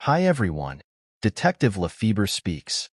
Hi everyone. Detective Lefebre speaks.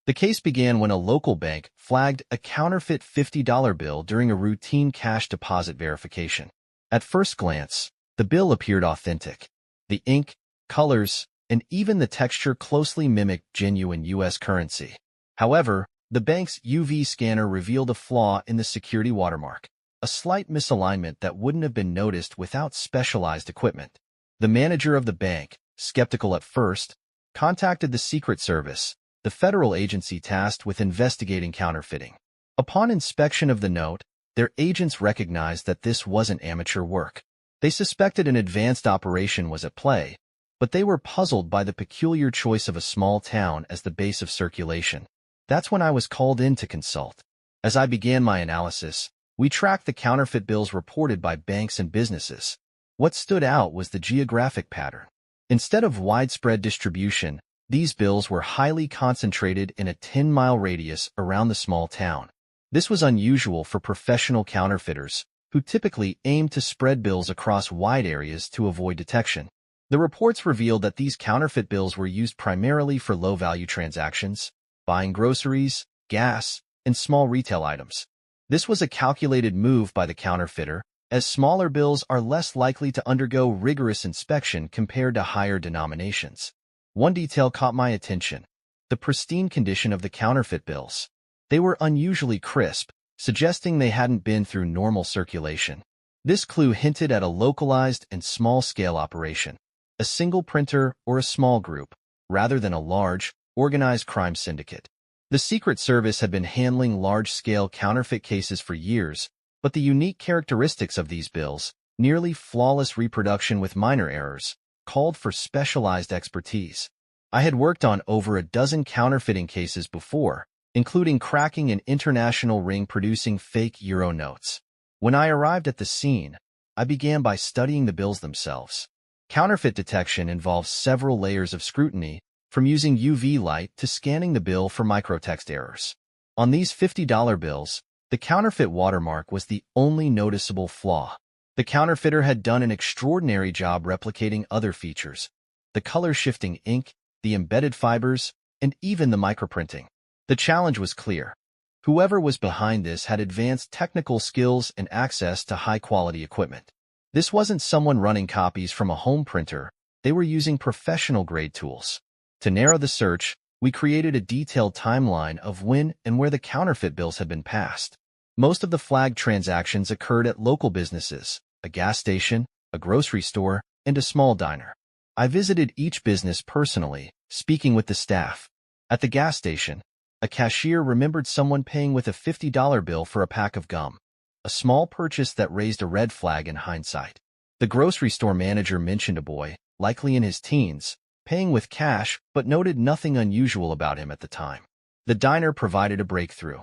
The case began when a local bank flagged a counterfeit $50 bill during a routine cash deposit verification. At first glance, the bill appeared authentic. The ink, colors, and even the texture closely mimicked genuine U.S. currency. However, the bank's UV scanner revealed a flaw in the security watermark, a slight misalignment that wouldn't have been noticed without specialized equipment. The manager of the bank, skeptical at first, contacted the Secret Service, the federal agency tasked with investigating counterfeiting. Upon inspection of the note, their agents recognized that this wasn't amateur work. They suspected an advanced operation was at play, but they were puzzled by the peculiar choice of a small town as the base of circulation. That's when I was called in to consult. As I began my analysis, we tracked the counterfeit bills reported by banks and businesses. What stood out was the geographic pattern. Instead of widespread distribution, these bills were highly concentrated in a 10-mile radius around the small town. This was unusual for professional counterfeiters, who typically aim to spread bills across wide areas to avoid detection. The reports revealed that these counterfeit bills were used primarily for low-value transactions, buying groceries, gas, and small retail items. This was a calculated move by the counterfeiter, as smaller bills are less likely to undergo rigorous inspection compared to higher denominations. One detail caught my attention: the pristine condition of the counterfeit bills. They were unusually crisp, suggesting they hadn't been through normal circulation. This clue hinted at a localized and small-scale operation, a single printer or a small group, rather than a large, organized crime syndicate. The Secret Service had been handling large-scale counterfeit cases for years, but the unique characteristics of these bills, nearly flawless reproduction with minor errors, called for specialized expertise. I had worked on over a dozen counterfeiting cases before, including cracking an international ring producing fake euro notes. When I arrived at the scene, I began by studying the bills themselves. Counterfeit detection involves several layers of scrutiny, from using UV light to scanning the bill for microtext errors. On these $50 bills, the counterfeit watermark was the only noticeable flaw. The counterfeiter had done an extraordinary job replicating other features: the color-shifting ink, the embedded fibers, and even the microprinting. The challenge was clear. Whoever was behind this had advanced technical skills and access to high-quality equipment. This wasn't someone running copies from a home printer. They were using professional-grade tools. To narrow the search, we created a detailed timeline of when and where the counterfeit bills had been passed. Most of the flagged transactions occurred at local businesses, a gas station, a grocery store, and a small diner. I visited each business personally, speaking with the staff. At the gas station, a cashier remembered someone paying with a $50 bill for a pack of gum, a small purchase that raised a red flag in hindsight. The grocery store manager mentioned a boy, likely in his teens, paying with cash, but noted nothing unusual about him at the time. The diner provided a breakthrough.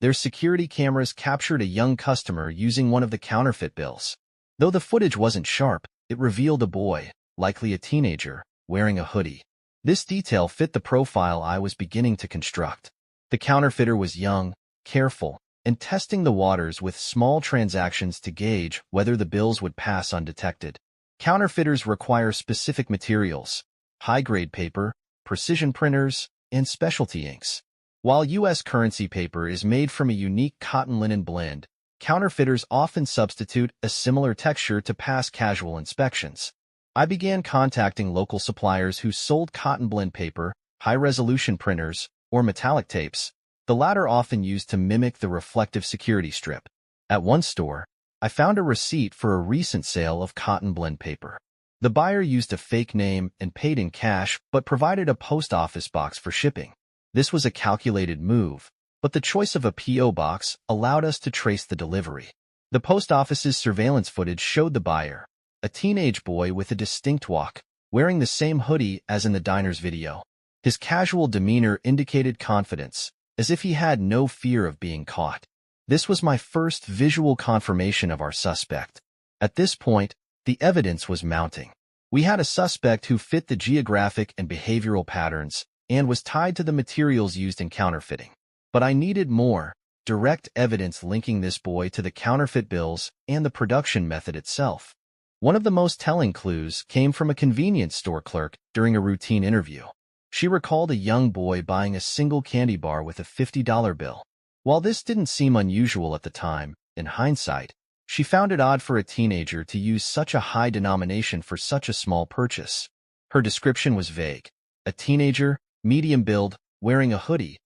Their security cameras captured a young customer using one of the counterfeit bills. Though the footage wasn't sharp, it revealed a boy, likely a teenager, wearing a hoodie. This detail fit the profile I was beginning to construct. The counterfeiter was young, careful, and testing the waters with small transactions to gauge whether the bills would pass undetected. Counterfeiters require specific materials: high-grade paper, precision printers, and specialty inks. While U.S. currency paper is made from a unique cotton-linen blend, counterfeiters often substitute a similar texture to pass casual inspections. I began contacting local suppliers who sold cotton blend paper, high-resolution printers, or metallic tapes, the latter often used to mimic the reflective security strip. At one store, I found a receipt for a recent sale of cotton blend paper. The buyer used a fake name and paid in cash but provided a post office box for shipping. This was a calculated move, but the choice of a P.O. box allowed us to trace the delivery. The post office's surveillance footage showed the buyer, a teenage boy with a distinct walk, wearing the same hoodie as in the diner's video. His casual demeanor indicated confidence, as if he had no fear of being caught. This was my first visual confirmation of our suspect. At this point, the evidence was mounting. We had a suspect who fit the geographic and behavioral patterns and was tied to the materials used in counterfeiting. But I needed more direct evidence linking this boy to the counterfeit bills and the production method itself. One of the most telling clues came from a convenience store clerk during a routine interview. She recalled a young boy buying a single candy bar with a $50 bill. While this didn't seem unusual at the time, in hindsight, she found it odd for a teenager to use such a high denomination for such a small purchase. Her description was vague. A teenager, medium build, wearing a hoodie,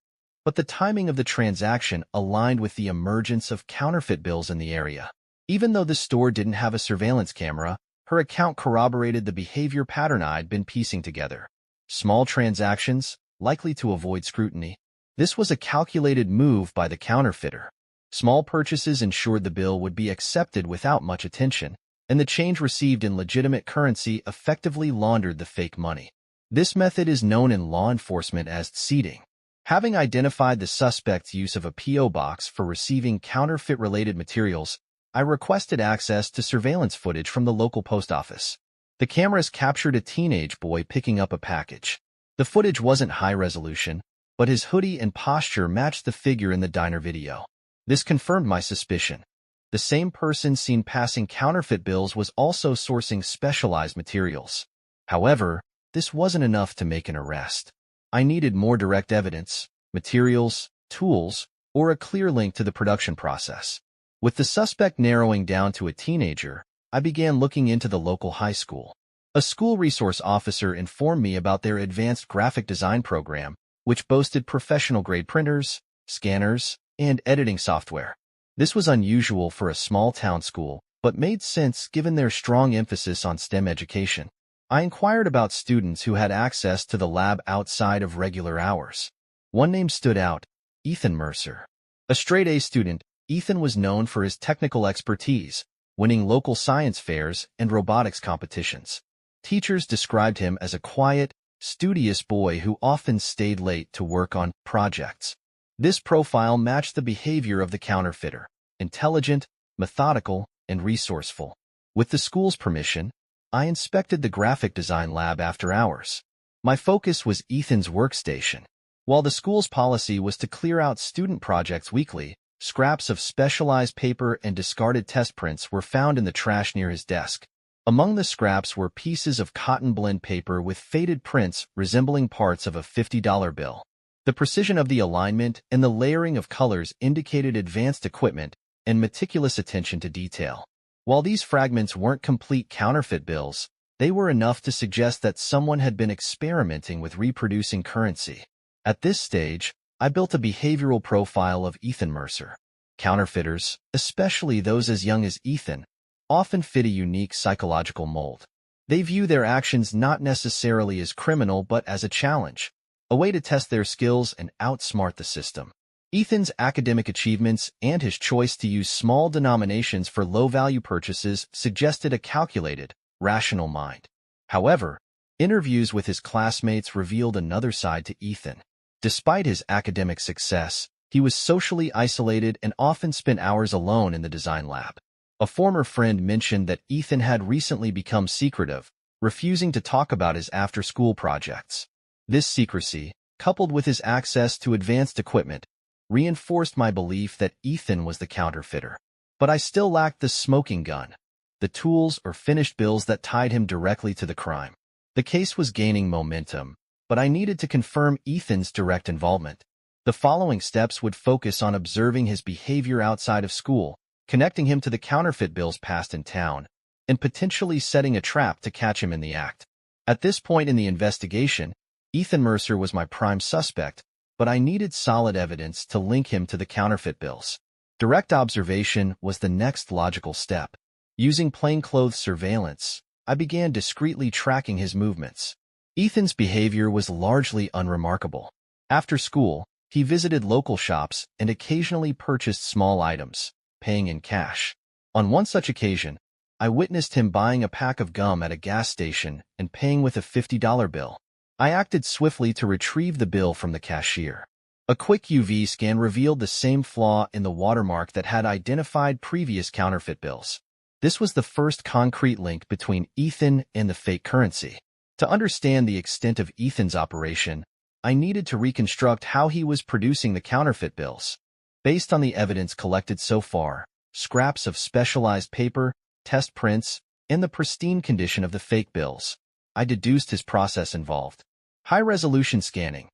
but the timing of the transaction aligned with the emergence of counterfeit bills in the area. Even though the store didn't have a surveillance camera, her account corroborated the behavior pattern I'd been piecing together. Small transactions, likely to avoid scrutiny. This was a calculated move by the counterfeiter. Small purchases ensured the bill would be accepted without much attention, and the change received in legitimate currency effectively laundered the fake money. This method is known in law enforcement as seeding. Having identified the suspect's use of a P.O. box for receiving counterfeit-related materials, I requested access to surveillance footage from the local post office. The cameras captured a teenage boy picking up a package. The footage wasn't high resolution, but his hoodie and posture matched the figure in the diner video. This confirmed my suspicion. The same person seen passing counterfeit bills was also sourcing specialized materials. However, this wasn't enough to make an arrest. I needed more direct evidence, materials, tools, or a clear link to the production process. With the suspect narrowing down to a teenager, I began looking into the local high school. A school resource officer informed me about their advanced graphic design program, which boasted professional-grade printers, scanners, and editing software. This was unusual for a small-town school, but made sense given their strong emphasis on STEM education. I inquired about students who had access to the lab outside of regular hours. One name stood out, Ethan Mercer. A straight-A student, Ethan was known for his technical expertise, winning local science fairs and robotics competitions. Teachers described him as a quiet, studious boy who often stayed late to work on projects. This profile matched the behavior of the counterfeiter, intelligent, methodical, and resourceful. With the school's permission, I inspected the graphic design lab after hours. My focus was Ethan's workstation. While the school's policy was to clear out student projects weekly, scraps of specialized paper and discarded test prints were found in the trash near his desk. Among the scraps were pieces of cotton blend paper with faded prints resembling parts of a $50 bill. The precision of the alignment and the layering of colors indicated advanced equipment and meticulous attention to detail. While these fragments weren't complete counterfeit bills, they were enough to suggest that someone had been experimenting with reproducing currency. At this stage, I built a behavioral profile of Ethan Mercer. Counterfeiters, especially those as young as Ethan, often fit a unique psychological mold. They view their actions not necessarily as criminal but as a challenge, a way to test their skills and outsmart the system. Ethan's academic achievements and his choice to use small denominations for low-value purchases suggested a calculated, rational mind. However, interviews with his classmates revealed another side to Ethan. Despite his academic success, he was socially isolated and often spent hours alone in the design lab. A former friend mentioned that Ethan had recently become secretive, refusing to talk about his after-school projects. This secrecy, coupled with his access to advanced equipment, reinforced my belief that Ethan was the counterfeiter. But I still lacked the smoking gun, the tools or finished bills that tied him directly to the crime. The case was gaining momentum, but I needed to confirm Ethan's direct involvement. The following steps would focus on observing his behavior outside of school, connecting him to the counterfeit bills passed in town, and potentially setting a trap to catch him in the act. At this point in the investigation, Ethan Mercer was my prime suspect, but I needed solid evidence to link him to the counterfeit bills. Direct observation was the next logical step. Using plainclothes surveillance, I began discreetly tracking his movements. Ethan's behavior was largely unremarkable. After school, he visited local shops and occasionally purchased small items, paying in cash. On one such occasion, I witnessed him buying a pack of gum at a gas station and paying with a $50 bill. I acted swiftly to retrieve the bill from the cashier. A quick UV scan revealed the same flaw in the watermark that had identified previous counterfeit bills. This was the first concrete link between Ethan and the fake currency. To understand the extent of Ethan's operation, I needed to reconstruct how he was producing the counterfeit bills. Based on the evidence collected so far, scraps of specialized paper, test prints, and the pristine condition of the fake bills. I deduced his process involved high-resolution scanning.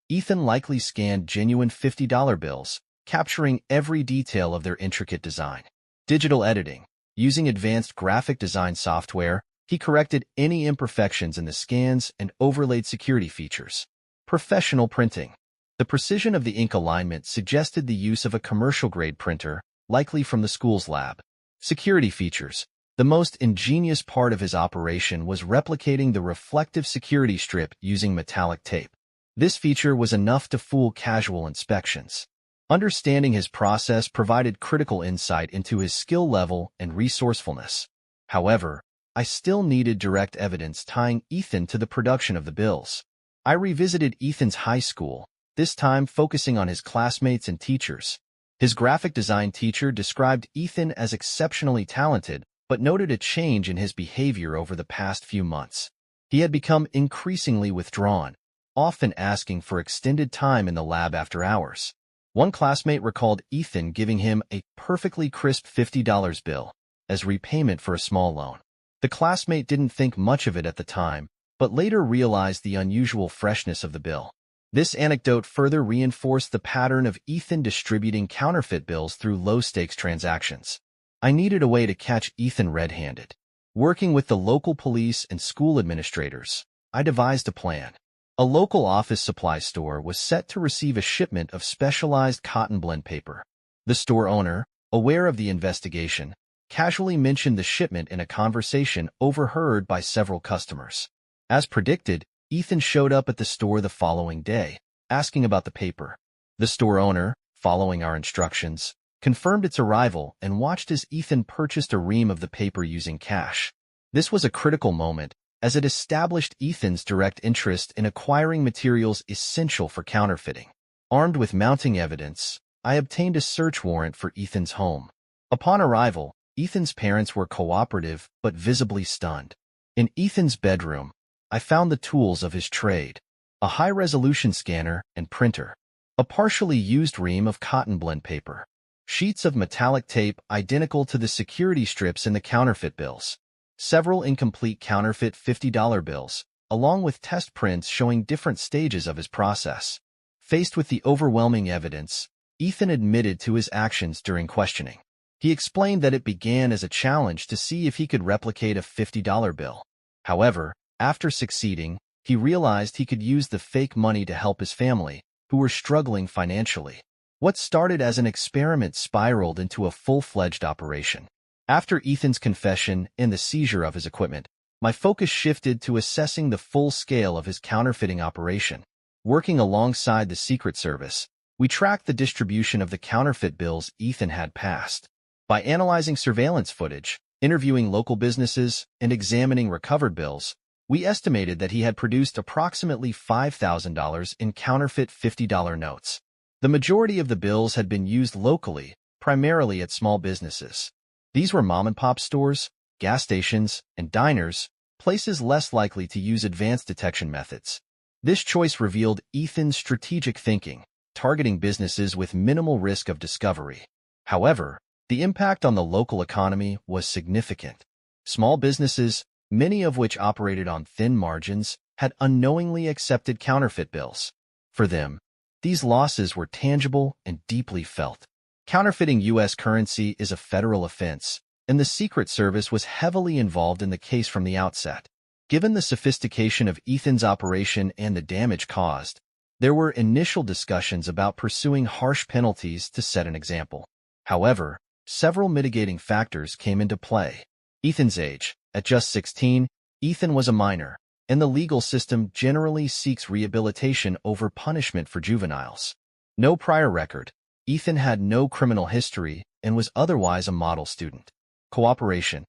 Ethan likely scanned genuine $50 bills, capturing every detail of their intricate design. Digital editing. Using advanced graphic design software, he corrected any imperfections in the scans and overlaid security features. Professional printing. The precision of the ink alignment suggested the use of a commercial-grade printer, likely from the school's lab. Security features. The most ingenious part of his operation was replicating the reflective security strip using metallic tape. This feature was enough to fool casual inspections. Understanding his process provided critical insight into his skill level and resourcefulness. However, I still needed direct evidence tying Ethan to the production of the bills. I revisited Ethan's high school, this time focusing on his classmates and teachers. His graphic design teacher described Ethan as exceptionally talented, but noted a change in his behavior over the past few months. He had become increasingly withdrawn, often asking for extended time in the lab after hours. One classmate recalled Ethan giving him a perfectly crisp $50 bill as repayment for a small loan. The classmate didn't think much of it at the time, but later realized the unusual freshness of the bill. This anecdote further reinforced the pattern of Ethan distributing counterfeit bills through low-stakes transactions. I needed a way to catch Ethan red-handed. Working with the local police and school administrators, I devised a plan. A local office supply store was set to receive a shipment of specialized cotton blend paper. The store owner, aware of the investigation, casually mentioned the shipment in a conversation overheard by several customers. As predicted, Ethan showed up at the store the following day, asking about the paper. The store owner, following our instructions, confirmed its arrival and watched as Ethan purchased a ream of the paper using cash. This was a critical moment, as it established Ethan's direct interest in acquiring materials essential for counterfeiting. Armed with mounting evidence, I obtained a search warrant for Ethan's home. Upon arrival, Ethan's parents were cooperative but visibly stunned. In Ethan's bedroom, I found the tools of his trade: a high-resolution scanner and printer, a partially used ream of cotton blend paper, sheets of metallic tape identical to the security strips in the counterfeit bills, several incomplete counterfeit $50 bills, along with test prints showing different stages of his process. Faced with the overwhelming evidence, Ethan admitted to his actions during questioning. He explained that it began as a challenge to see if he could replicate a $50 bill. However, after succeeding, he realized he could use the fake money to help his family, who were struggling financially. What started as an experiment spiraled into a full-fledged operation. After Ethan's confession and the seizure of his equipment, my focus shifted to assessing the full scale of his counterfeiting operation. Working alongside the Secret Service, we tracked the distribution of the counterfeit bills Ethan had passed. By analyzing surveillance footage, interviewing local businesses, and examining recovered bills, we estimated that he had produced approximately $5,000 in counterfeit $50 notes. The majority of the bills had been used locally, primarily at small businesses. These were mom-and-pop stores, gas stations, and diners, places less likely to use advanced detection methods. This choice revealed Ethan's strategic thinking, targeting businesses with minimal risk of discovery. However, the impact on the local economy was significant. Small businesses, many of which operated on thin margins, had unknowingly accepted counterfeit bills. For them, these losses were tangible and deeply felt. Counterfeiting U.S. currency is a federal offense, and the Secret Service was heavily involved in the case from the outset. Given the sophistication of Ethan's operation and the damage caused, there were initial discussions about pursuing harsh penalties to set an example. However, several mitigating factors came into play. Ethan's age. At just 16, Ethan was a minor, and the legal system generally seeks rehabilitation over punishment for juveniles. No prior record. Ethan had no criminal history and was otherwise a model student. Cooperation.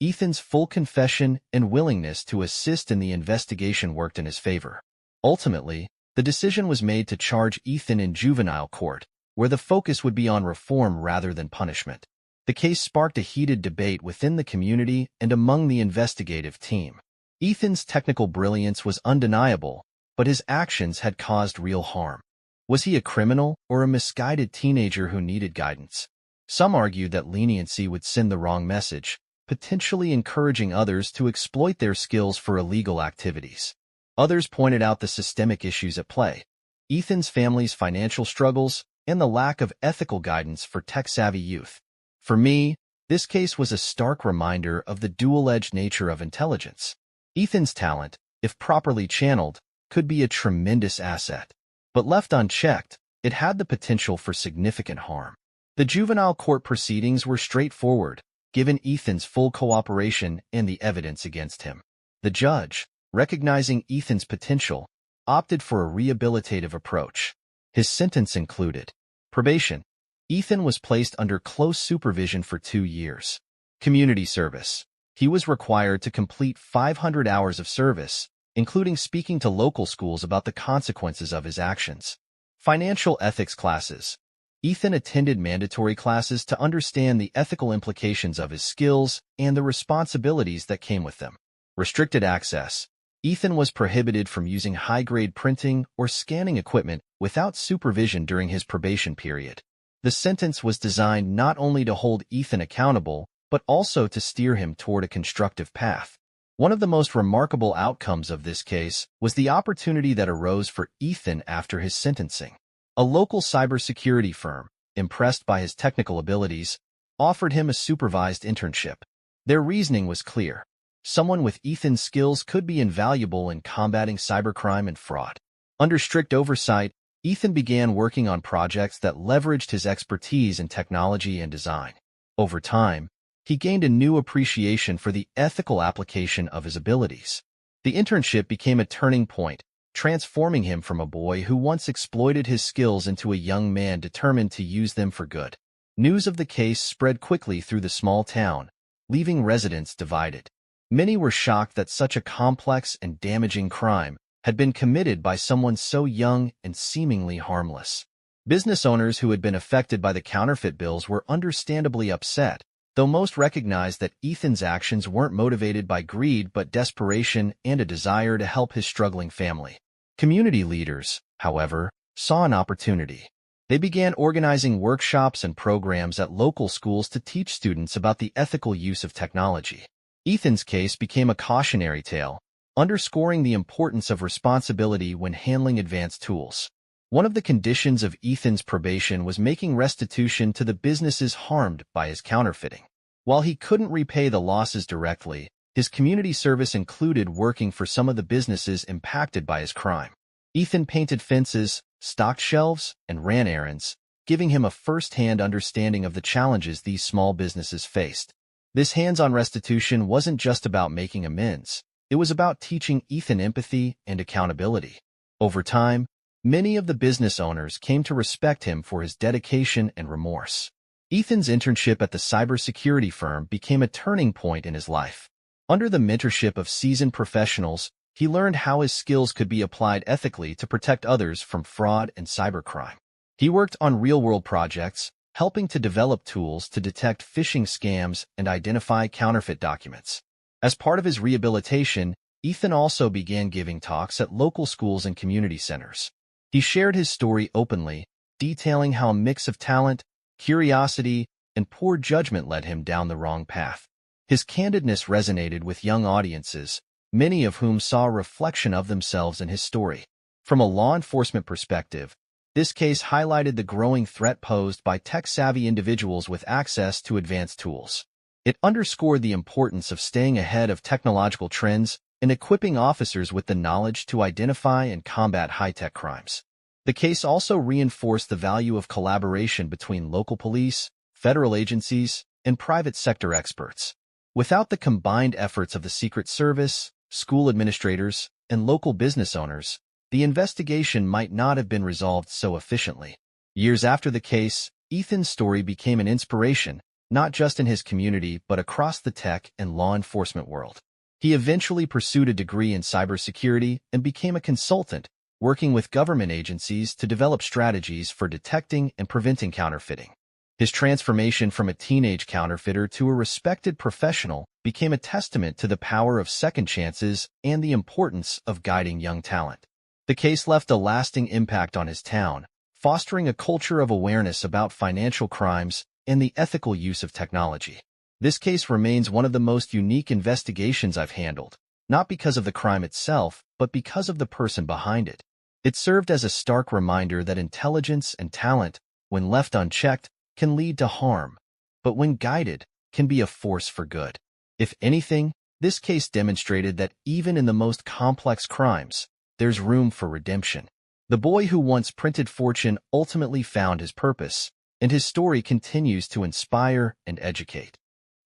Ethan's full confession and willingness to assist in the investigation worked in his favor. Ultimately, the decision was made to charge Ethan in juvenile court, where the focus would be on reform rather than punishment. The case sparked a heated debate within the community and among the investigative team. Ethan's technical brilliance was undeniable, but his actions had caused real harm. Was he a criminal or a misguided teenager who needed guidance? Some argued that leniency would send the wrong message, potentially encouraging others to exploit their skills for illegal activities. Others pointed out the systemic issues at play: Ethan's family's financial struggles and the lack of ethical guidance for tech-savvy youth. For me, this case was a stark reminder of the dual-edged nature of intelligence. Ethan's talent, if properly channeled, could be a tremendous asset. But left unchecked, it had the potential for significant harm. The juvenile court proceedings were straightforward, given Ethan's full cooperation and the evidence against him. The judge, recognizing Ethan's potential, opted for a rehabilitative approach. His sentence included probation. Ethan was placed under close supervision for 2 years. Community service. He was required to complete 500 hours of service, including speaking to local schools about the consequences of his actions. Financial ethics classes. Ethan attended mandatory classes to understand the ethical implications of his skills and the responsibilities that came with them. Restricted access. Ethan was prohibited from using high-grade printing or scanning equipment without supervision during his probation period. The sentence was designed not only to hold Ethan accountable, but also to steer him toward a constructive path. One of the most remarkable outcomes of this case was the opportunity that arose for Ethan after his sentencing. A local cybersecurity firm, impressed by his technical abilities, offered him a supervised internship. Their reasoning was clear: someone with Ethan's skills could be invaluable in combating cybercrime and fraud. Under strict oversight, Ethan began working on projects that leveraged his expertise in technology and design. Over time, he gained a new appreciation for the ethical application of his abilities. The internship became a turning point, transforming him from a boy who once exploited his skills into a young man determined to use them for good. News of the case spread quickly through the small town, leaving residents divided. Many were shocked that such a complex and damaging crime had been committed by someone so young and seemingly harmless. Business owners who had been affected by the counterfeit bills were understandably upset, though most recognized that Ethan's actions weren't motivated by greed but desperation and a desire to help his struggling family. Community leaders, however, saw an opportunity. They began organizing workshops and programs at local schools to teach students about the ethical use of technology. Ethan's case became a cautionary tale, underscoring the importance of responsibility when handling advanced tools. One of the conditions of Ethan's probation was making restitution to the businesses harmed by his counterfeiting. While he couldn't repay the losses directly, his community service included working for some of the businesses impacted by his crime. Ethan painted fences, stocked shelves, and ran errands, giving him a first-hand understanding of the challenges these small businesses faced. This hands-on restitution wasn't just about making amends. It was about teaching Ethan empathy and accountability. Over time, many of the business owners came to respect him for his dedication and remorse. Ethan's internship at the cybersecurity firm became a turning point in his life. Under the mentorship of seasoned professionals, he learned how his skills could be applied ethically to protect others from fraud and cybercrime. He worked on real-world projects, helping to develop tools to detect phishing scams and identify counterfeit documents. As part of his rehabilitation, Ethan also began giving talks at local schools and community centers. He shared his story openly, detailing how a mix of talent, curiosity, and poor judgment led him down the wrong path. His candidness resonated with young audiences, many of whom saw a reflection of themselves in his story. From a law enforcement perspective, this case highlighted the growing threat posed by tech-savvy individuals with access to advanced tools. It underscored the importance of staying ahead of technological trends and equipping officers with the knowledge to identify and combat high-tech crimes. The case also reinforced the value of collaboration between local police, federal agencies, and private sector experts. Without the combined efforts of the Secret Service, school administrators, and local business owners, the investigation might not have been resolved so efficiently. Years after the case, Ethan's story became an inspiration, not just in his community but across the tech and law enforcement world. He eventually pursued a degree in cybersecurity and became a consultant, working with government agencies to develop strategies for detecting and preventing counterfeiting. His transformation from a teenage counterfeiter to a respected professional became a testament to the power of second chances and the importance of guiding young talent. The case left a lasting impact on his town, fostering a culture of awareness about financial crimes and the ethical use of technology. This case remains one of the most unique investigations I've handled, not because of the crime itself, but because of the person behind it. It served as a stark reminder that intelligence and talent, when left unchecked, can lead to harm, but when guided, can be a force for good. If anything, this case demonstrated that even in the most complex crimes, there's room for redemption. The boy who once printed fortune ultimately found his purpose, and his story continues to inspire and educate.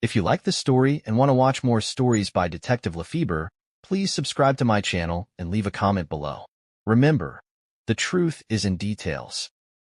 If you like this story and want to watch more stories by Detective Lefebre, please subscribe to my channel and leave a comment below. Remember, the truth is in details.